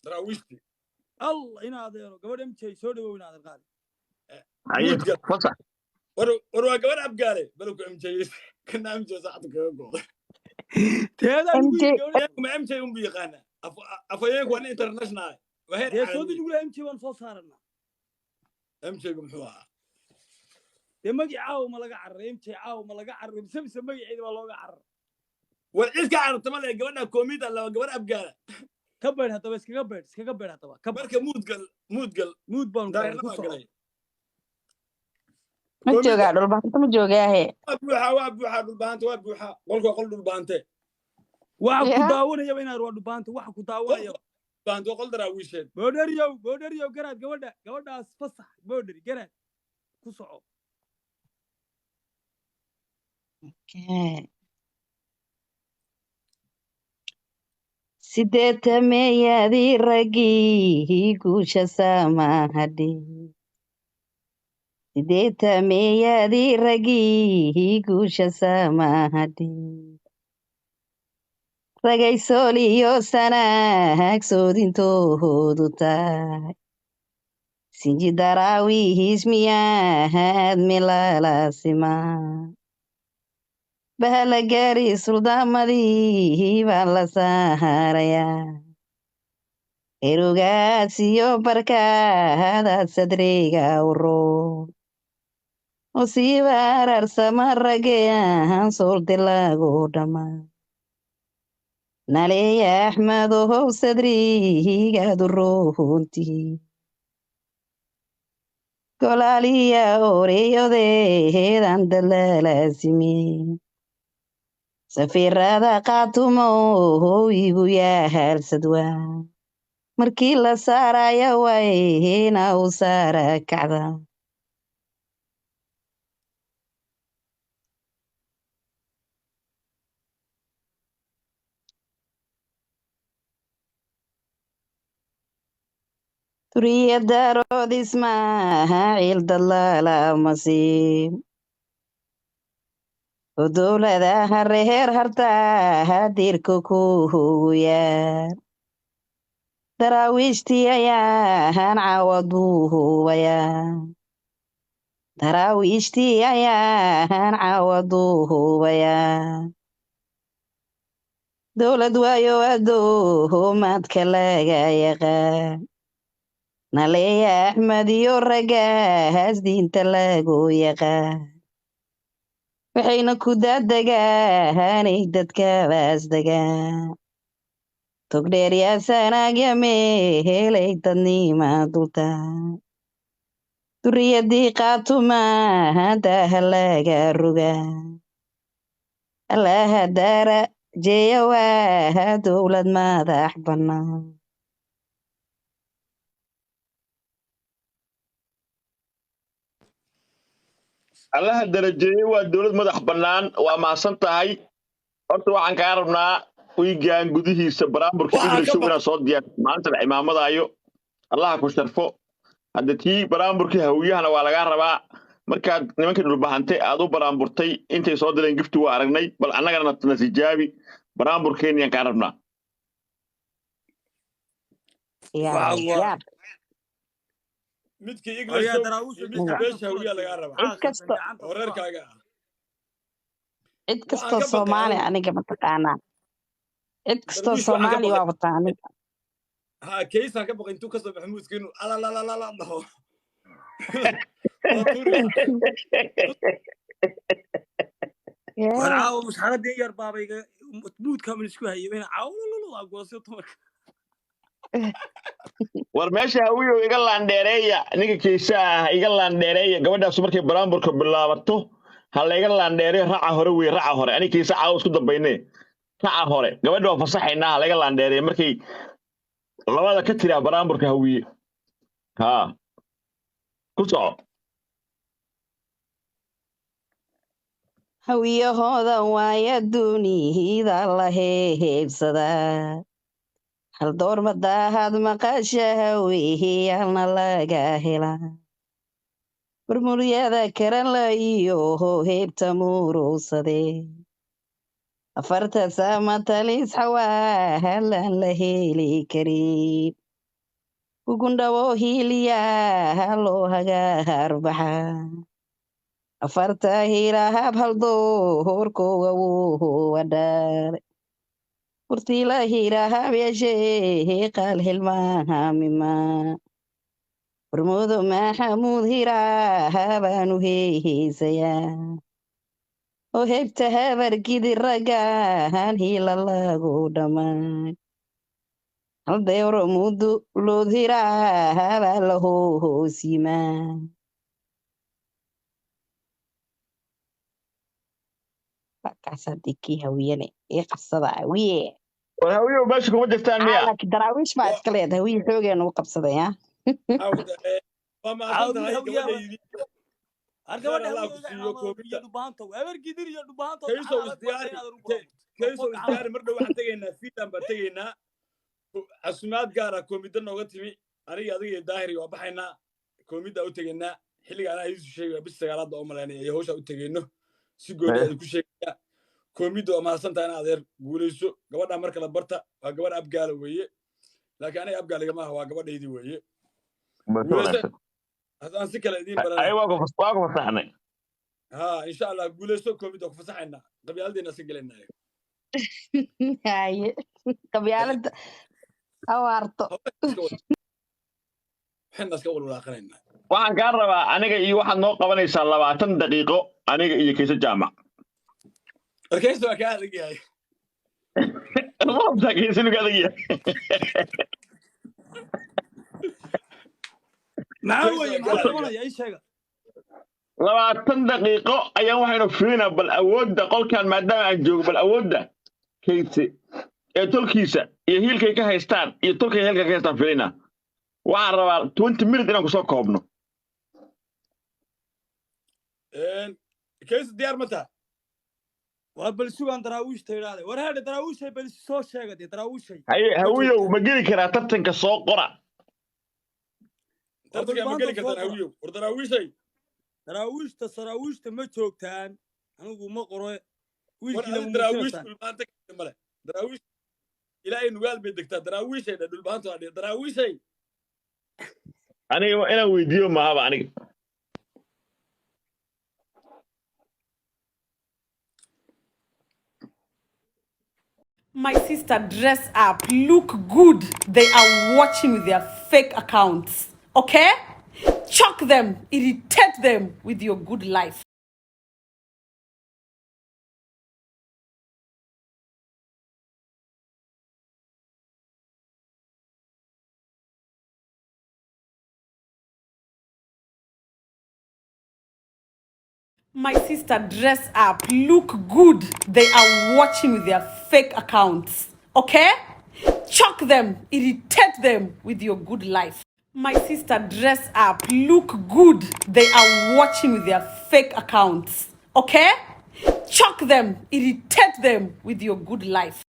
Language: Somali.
daraawiishti الله إن هذا قبل أمشي سودي وين هذا القال haye muudgal fasax war waa gabar abgaale balku MJ kana MJ saacadu kaga go'day تهذا MJ نقول قبل ma MJ un biiqaana afayeenku waa international waa heer يا سودي caalami نقول أمشي وان صوص صارنا MJ gu muxuu ahaa يا مجي عاو ما لقى عر أمشي عاو ما لقى عر بسبس مجي عيد ما لقى عر war cid ka carabta ma leh gabadha koomida la gabar abgaale كبر هذا بس كبر هذا كبر marka muudgal مود بان daayirna كبر waa كسر galay ma koomida joogaa dhulbaanta ma joogaahe waa buuxa dhulbaanta waa buuxa qolka qol dhulbaante waxa ku ya daawanaya inaad waa dhubaanta waxa ku daawanaya dhulbaante waa qol daraawiisheed boodhariyow garaad gabadhaas fasax boodhari garaad ku soco sideetameeyadii raggii guusha saamahadhe sideetameeyadii raggii guusha saamahadhe ragay sooliyo sanaag soodintoodu tahay sinji daraawiis miyaahad milaalasimaa bahala gaari suldaamadii baan la saarayaa erugaasiyo barkaadaad sadriga uro oo sii baararsama ragean sooldilagu dhamma naleeya axmedow sadrigaad uroontii golaaliya oreeyodeedan dalalaasime safiirada qaatumow igu yaalsadwaa markii la saaraya wayna u saara kacda turiyadarood ismaaciil dalaala masiib oo dowladaha reer hartaa dirka ku huguyaa daraawiishtii ayaan caawad buu hubayaa daraawiishtii ayaan caawad buu hubayaa dowlad waayo adoomaadka laga yaqaan naleeya axmed iyo raggaas diinta lagu yaqaan waxayna ku dadegaanay dadkabaas degaan togdheer yaasanaagya mehelay dadnima dultaan duriyadii qaatumaa daha laga rogaa allaha daara jeeya waa dowlad madax bannaan allaha darajeeyey waa dowlad madax bannaan waa mahadsan tahay horta waxaan kaa rabnaa wiigaan gudihiisa baraamburka waxaa ka iglishow bax inaad soo diyaarto maalinta la cimaamadaayo allaha ku sharfo hadda tii baraamburkii hawiyahana waa lagaa rabaa markaad nimankii dhulbahante aad u baraamburtay intay soo dileen gifti waa aragnay bal annagana na tijaabi baraamburkeenniyaan kaa rabnaa yaab waxa waa yaab midkii ayaa iglishow daraawiisha iyo midkii gacanta beesha fura hawiyaa lagaa rabaa cid caaqilka kasto gacanta oo fura reerkaaga ah cid waxaan kastoo ka baqay soomaali anigu aniga mataqaanaa cid kastoo darwiish waxaan ka soomaali baqay waa wataa aniga ha keysaan ka baqay intuu kasoo baxo muuska inuu alalalala dhaho waa tuuri lahaa war yaa caawa masxaradii yar baabayga muudka man isku hayo ina caawa goosyo tumarka war meesha hawiyow iga laandheereeya ninka kiisa ah iga laandheereeya gabadhaas markay baraamburka bilaabato ha layga laandheereeyo raca hore wey raca hore aniga kiisa caawa isku dambayne raca hore gabadha waa fasaxaynaa ha layga laandheereeya markay labada ka tiraa baraamburka hawiye haa ku soco hawiyahooda waaya duuniyada la heebsadaa hal door madaahad maqasha hawiyaalna laga helaa murmuryada karanla iyo heebta muruusade afarta sama talis xawaalan la heli karin kugundhawo hiiliyaa loo hagaarbaxa afarta hiilahab haldoorkooga wuu wadhaare kurtiila hiilahab yeeshee qaal hilmaamima hormuudo maxamuud hiilaahabaanu heesayaa oo heybta habargidi raggaan hiila lagu dhammaay haldeyro mudu lood hiraahabaa la hoosimaa markaasaa dekii hawiyane ii qabsada hawiye war hawiyow meesha kuma jirtaan miya laakiin daraawiish baa iska leedahay hawiye xoogeen ugu qabsaday ha waa mahadsan tahay Hawiye, gabadhaydii argabadha Allah hawiye ku siiyo iyo koobida. dhubaanto habargidir iyo dhubaanto Kaysow isdiyaari Kaysow isdiyaari mar dhow waxaan tegaynaa fiilan baan tegaynaa casumaad gaara koomida nooga timi aniga adiga iyo daahiri waa baxaynaa koomida u tegaynaa xilliga anaa iisu sheegaya bis sagaalaadba u malaynaya iyo hawsha u tegayno si gooni aad ku sheegaya koomida waa mahadsan tahay in adeer guulayso gabadha marka la barta waa gabadh abgaala weeye laakiin aniga abgaaliga maaha waa gabadhaydii weeye haddaan si kale idiin ay baranay waa ku fasaxnay ha insha allah guulayso koomida ku fasaxaynaa qabyaaladeenna iska gelaynaa haye qabyaalada hawaarto waxayna iska walwalaaqanaynaa waxaan kaa rabaa aniga iyo waxaad noo qabanaysaa 20 daqiiqo aniga iyo Kaysa Jaamac arkaysa waa kaa adag yahay Rabta Kaysa nuga adag yahay maxaa weeye maxaa qabanaya ii sheega 20 daqiiqo ayaan waxaynu fiirinaa bal awoodda qolkan maadaama aan joogo bal awoodda Kaysa ee tolkiisa iyo hiilkay ka haystaan iyo tolkay hiilka ka haystaan fiirinaa waxaan rabaa 20 minutes inaan ku soo koobno kaysa diyaar ma taha waa bal sugan daraawiishta idhaahde war haadhe daraawiishay bal soo sheega dee daraawiishay haye hawiyow ma geli karaa tartanka soo qora tartanka ma geli kartaan hawiyow war daraawiishay daraawiishta saraawiishta ma joogtaan anigu ma qoro war wiilkiina adi daraawiish dhulbaanta male daraawiish ilaahay nugaal bay degtaa daraawiishay dha dhulbaanta waa dhiga daraawiishay aniga inaan weydiiyo mahaba aniga My sister, dress up, look good. They are watching with their fake accounts. Okay? Choke them, irritate them with your good life. My sister, dress up, look good. They are watching with their fake accounts. Okay? Choke them, irritate them with your good life. My sister, dress up, look good. They are watching with their fake accounts. Okay? Choke them, irritate them with your good life.